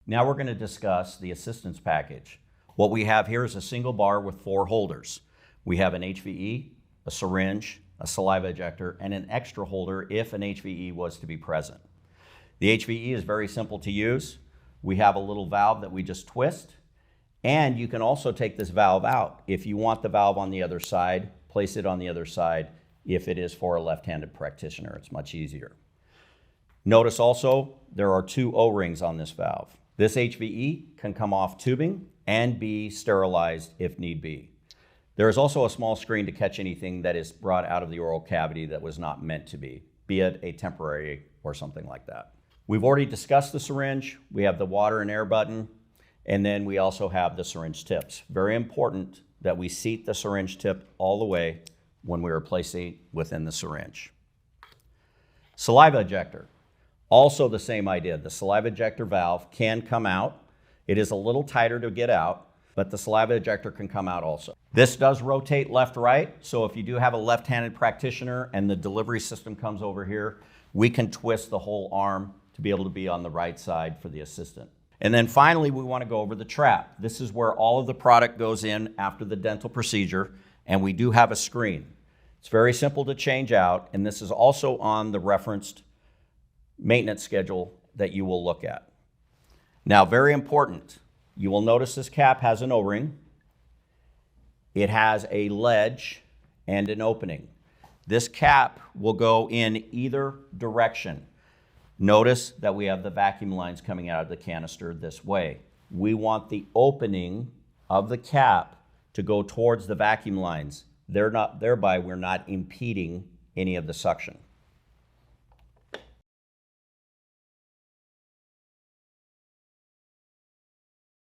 Now we're going to discuss the assistance package. What we have here is a single bar with 4 holders. We have an HVE, a syringe, a saliva ejector, and an extra holder if an HVE was to be present. The HVE is very simple to use. We have a little valve that we just twist, and you can also take this valve out. If you want the valve on the other side, place it on the other side. If it is for a left-handed practitioner, it's much easier. Notice also there are 2 O-rings on this valve. This HVE can come off tubing and be sterilized if need be. There is also a small screen to catch anything that is brought out of the oral cavity that was not meant to be it a temporary or something like that. We've already discussed the syringe. We have the water and air button, and then we also have the syringe tips. Very important that we seat the syringe tip all the way when we are placing within the syringe. Saliva ejector. Also the same idea. The saliva ejector valve can come out. It is a little tighter to get out, but the saliva ejector can come out also. This does rotate left-right, so if you do have a left-handed practitioner and the delivery system comes over here, we can twist the whole arm to be able to be on the right side for the assistant. And then finally, we want to go over the trap. This is where all of the product goes in after the dental procedure, and we do have a screen. It's very simple to change out, and this is also on the referenced maintenance schedule that you will look at. Now, very important, you will notice this cap has an O-ring. It has a ledge and an opening. This cap will go in either direction. Notice that we have the vacuum lines coming out of the canister this way. We want the opening of the cap to go towards the vacuum lines. Thereby, we're not impeding any of the suction.